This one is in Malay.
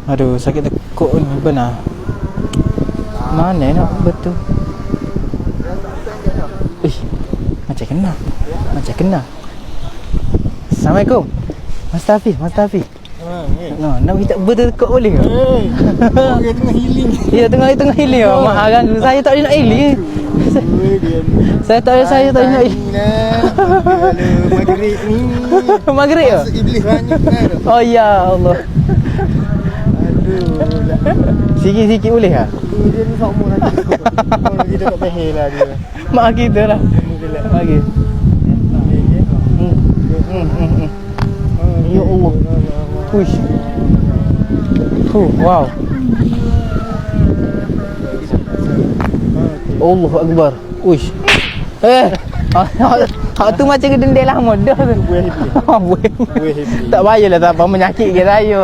Aduh, sakit tekuk ni benar. Mana nak betul? Macam kena. Macam kena. Assalamualaikum. Mas Tafiz, Mas Tafiz. No, nak minta betul tekuk boleh ke? Orang tengah healing. Ya, tengah healing. Mak ganggu. Saya tak boleh nak healing. Saya tak boleh nak healing. Maghrib ni. Maghrib ke? Iblis banyak kan. Oh ya Allah. Aduh. Sikit-sikit boleh ke? Dia ni sama lagi. Lagi dekat pehel lah dia. Mak kita lah. Bagi. Ya Allah. Push. Wow. Allahu Akbar. Uish. Hak tu macam kedendai lama dah tu. Buah iblis. Tak payahlah tak apa menyakitkan saya.